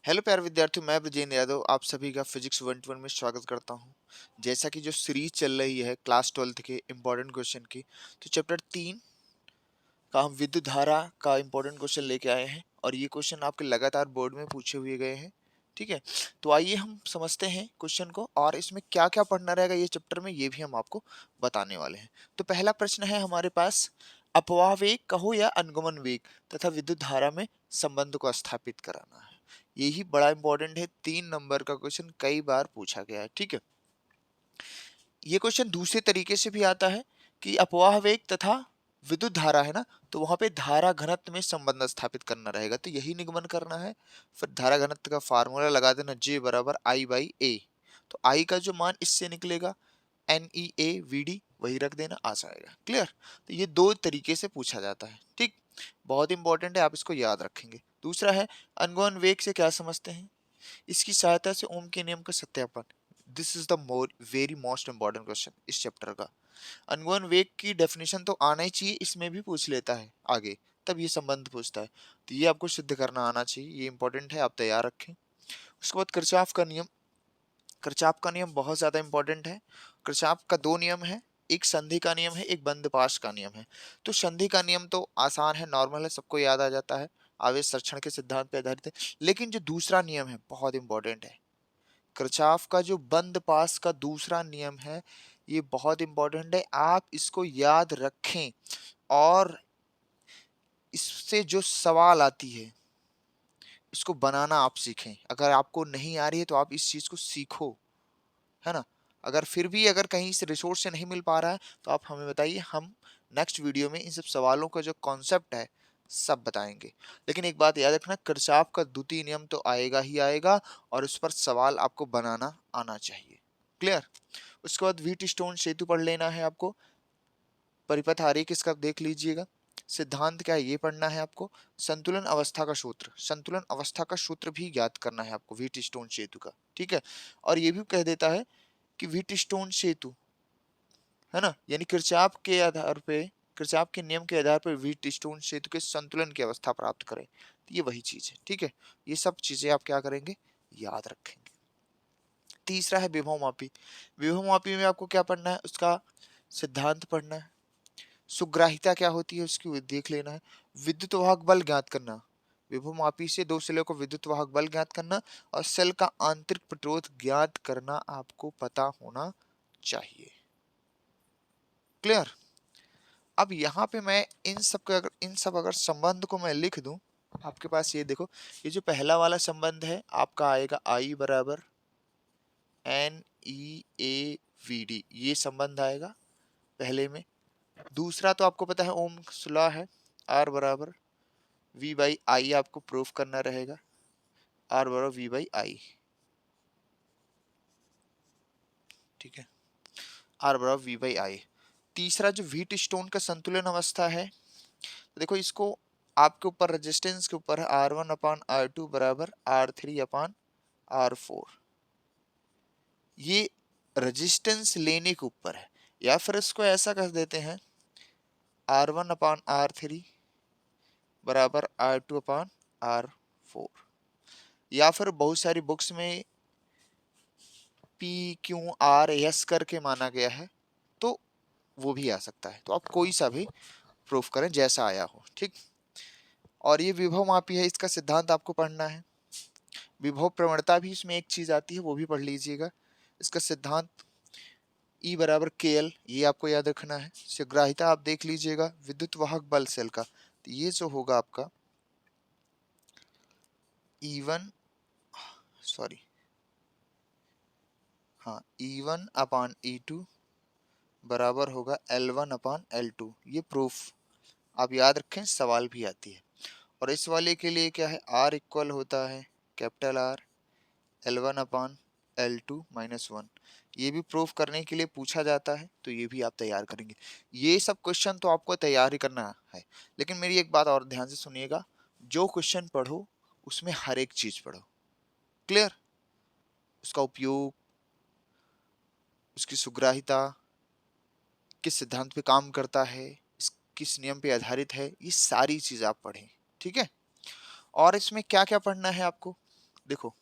Hello प्यारे विद्यार्थियों, मैं ब्रजेंद्र यादव आप सभी का फिजिक्स 121 में स्वागत करता हूं। जैसा कि जो सीरीज चल रही है क्लास 12th के इम्पोर्टेंट क्वेश्चन की, तो चैप्टर 3 का हम विद्युत धारा का इम्पोर्टेंट क्वेश्चन लेके आए हैं और ये क्वेश्चन आपके लगातार बोर्ड में पूछे हुए गए हैं। ठीक है, तो आइए हम समझते हैं क्वेश्चन को और इसमें क्या क्या पढ़ना रहेगा ये चैप्टर में, ये भी हम आपको बताने वाले हैं। तो पहला प्रश्न है हमारे पास, अपवाह वेग कहो या अनुगमन वेग तथा विद्युत धारा में संबंध को स्थापित कराना है। यही बड़ा इंपॉर्टेंट है, 3 नंबर का क्वेश्चन कई बार पूछा गया है। ठीक है, ये क्वेश्चन दूसरे तरीके से भी आता है कि अपवाह वेग तथा विद्युत धारा है ना, तो वहां पे धारा घनत्व में संबंध स्थापित करना रहेगा, तो यही निगमन करना है। फिर धारा घनत्व का फार्मूला लगा देना, J बराबर I बाई ए। तो I का जो मान इससे निकलेगा NeA/VD, वही रख देना, आ जाएगा। क्लियर? तो ये दो तरीके से पूछा जाता है। ठीक, बहुत इंपॉर्टेंट है, आप इसको याद रखेंगे। दूसरा है, अनुगमन वेग से क्या समझते हैं, इसकी सहायता से ओम के नियम का सत्यापन। This is the very most important question इस चैप्टर का। अनुगमन वेग की डेफिनेशन तो आना ही चाहिए, इसमें भी पूछ लेता है आगे, तब ये संबंध पूछता है, तो ये आपको सिद्ध करना आना चाहिए, ये इंपॉर्टेंट है, आप तैयार रखें। उसके बाद किरचॉफ का नियम। किरचॉफ का नियम बहुत ज्यादा इंपॉर्टेंट है। किरचॉफ का दो नियम है, एक संधि का नियम है, एक बंद पाश का नियम है। तो संधि का नियम तो आसान है, नॉर्मल है, सबको याद आ जाता है, आवेश संरक्षण के सिद्धांत पे आधारित है। लेकिन जो दूसरा नियम है बहुत इंपॉर्टेंट है, किरचॉफ का जो बंद पास का दूसरा नियम है, ये बहुत इंपॉर्टेंट है, आप इसको याद रखें और इससे जो सवाल आती है इसको बनाना आप सीखें। अगर आपको नहीं आ रही है तो आप इस चीज को सीखो, है ना। अगर फिर भी अगर कहीं से रिसोर्स से नहीं मिल पा रहा है तो आप हमें बताइए, हम नेक्स्ट वीडियो में इन सब सवालों का जो कॉन्सेप्ट है सब बताएंगे। लेकिन एक बात याद रखना, किरचॉफ का द्वितीय नियम तो आएगा ही आएगा और उस पर सवाल आपको बनाना आना चाहिए। क्लियर? उसके बाद व्हीट स्टोन सेतु पढ़ लेना है आपको। परिपथ आरेख इसका देख लीजिएगा। सिद्धांत क्या है ये पढ़ना है आपको। संतुलन अवस्था का सूत्र, संतुलन अवस्था का सूत्र भी ज्ञात करना है आपको व्हीट स्टोन सेतु का। ठीक है, और ये भी कह देता है कि व्हीट स्टोन सेतु, है ना, यानी किरचॉफ के आधार पे, किरचॉफ के नियम के आधार पर व्हीट स्टोन सेतु के संतुलन की अवस्था प्राप्त करें, तो ये वही चीज है। ठीक है, ये सब चीजें आप क्या करेंगे, याद रखेंगे। तीसरा है विभव मापी। विभव मापी में आपको क्या पढ़ना है, उसका सिद्धांत पढ़ना है। सुग्राहिता क्या होती है उसकी देख लेना है। विद्युत वाहक बल ज्ञात करना, विभव मापी से दो सेलों को विद्युत वाहक बल ज्ञात करना और सेल का आंतरिक प्रतिरोध ज्ञात करना आपको पता होना चाहिए। क्लियर? अब यहाँ पे मैं इन सब अगर संबंध को मैं लिख दूं आपके पास, ये देखो, ये जो पहला वाला संबंध है आपका आएगा I बराबर NeA/VD, ये संबंध आएगा पहले में। दूसरा तो आपको पता है ओम्स लॉ है, R बराबर V बाई आई, आपको प्रूफ करना रहेगा, R बराबर V बाई आई। ठीक है, R बराबर V बाई आई। तीसरा जो व्हीट स्टोन का संतुलन अवस्था है, तो देखो इसको आपके ऊपर रेजिस्टेंस के ऊपर है, R1/R2 बराबर R3/R4। ये रेजिस्टेंस लेने के ऊपर है, या फिर इसको ऐसा कर देते हैं, R1/R3 बराबर R2/R4, या फिर बहुत सारी बुक्स में PQRS करके माना गया है, तो वो भी आ सकता है, तो आप कोई सा भी प्रूफ करें जैसा आया हो। ठीक, और ये विभव मापी है, इसका सिद्धांत आपको पढ़ना है। विभव प्रवणता भी इसमें एक चीज आती है, वो भी पढ़ लीजिएगा। इसका सिद्धांत E बराबर KL, ये आपको याद रखना है। सुग्राहिता आप देख लीजिएगा, विद्युत वाहक बल सेल का, तो ये जो होगा आपका E1, सॉरी, हाँ, E1/E2 बराबर होगा L1/L2। ये प्रूफ आप याद रखें, सवाल भी आती है। और इस वाले के लिए क्या है, R इक्वल होता है कैपिटल R L1/L2-1, ये भी प्रूफ करने के लिए पूछा जाता है, तो ये भी आप तैयार करेंगे। ये सब क्वेश्चन तो आपको तैयार ही करना है, लेकिन मेरी एक बात और ध्यान से सुनिएगा, जो क्वेश्चन पढ़ो उसमें हर एक चीज पढ़ो। क्लियर? उसका उपयोग, उसकी सुग्राहिता, किस सिद्धांत पे काम करता है, किस नियम पे आधारित है, ये सारी चीज आप पढ़ें। ठीक है, और इसमें क्या क्या पढ़ना है आपको, देखो,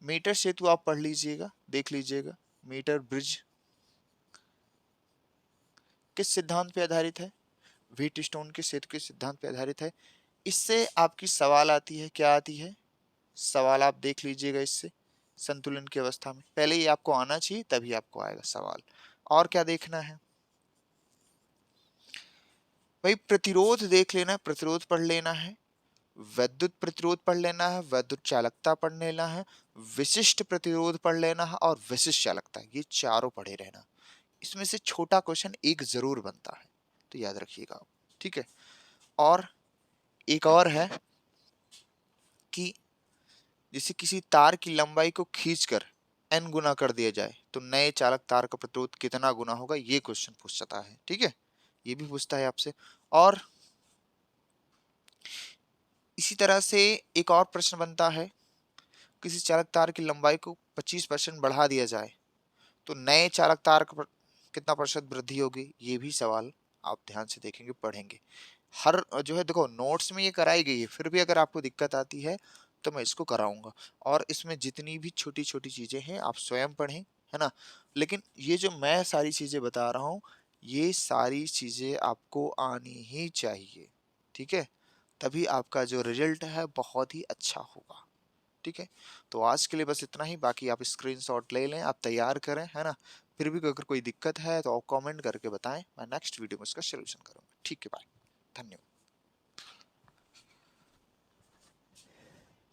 मीटर सेतु आप पढ़ लीजिएगा, देख लीजिएगा। मीटर ब्रिज किस सिद्धांत पे आधारित है? व्हीटस्टोन के सेतु के सिद्धांत पे आधारित है। इससे आपकी सवाल आती है, क्या आती है सवाल, आप देख लीजिएगा। इससे संतुलन की अवस्था में पहले ही आपको आना चाहिए, तभी आपको आएगा सवाल। और क्या देखना है भाई? प्रतिरोध देख लेना है, प्रतिरोध पढ़ लेना है, वैद्युत प्रतिरोध पढ़ लेना है, वैद्युत चालकता पढ़ लेना है, विशिष्ट प्रतिरोध पढ़ लेना है और विशिष्ट चालकता, ये चारों पढ़े रहना। इसमें से छोटा क्वेश्चन एक जरूर बनता है, तो याद रखिएगा आप, ठीक है। और एक और है कि जैसे किसी तार की लंबाई को खींचकर n गुना कर दिया जाए तो नए चालक तार का प्रतिरोध कितना गुना होगा, ये क्वेश्चन पूछता है, ठीक है। ये भी पूछता है आपसे। और इसी तरह से एक और प्रश्न बनता है, किसी चालक तार की लंबाई को 25% बढ़ा दिया जाए तो नए चालक तार का कितना प्रतिशत वृद्धि होगी, ये भी सवाल आप ध्यान से देखेंगे, पढ़ेंगे। हर जो है देखो, नोट्स में ये कराई गई है, फिर भी अगर आपको दिक्कत आती है तो मैं इसको कराऊंगा। और इसमें जितनी भी छोटी छोटी चीजें हैं आप स्वयं पढ़ें, है ना। लेकिन ये जो मैं सारी चीजें बता रहा हूँ, ये सारी चीजें आपको आनी ही चाहिए, ठीक है। तभी आपका जो रिजल्ट है बहुत ही अच्छा होगा, ठीक है। तो आज के लिए बस इतना ही, बाकी आप स्क्रीनशॉट ले लें, आप तैयार करें, है ना। फिर भी अगर कोई दिक्कत है तो आप कमेंट करके बताएं, मैं नेक्स्ट वीडियो में इसका सलूशन करूंगा, ठीक है। बाय, धन्यवाद।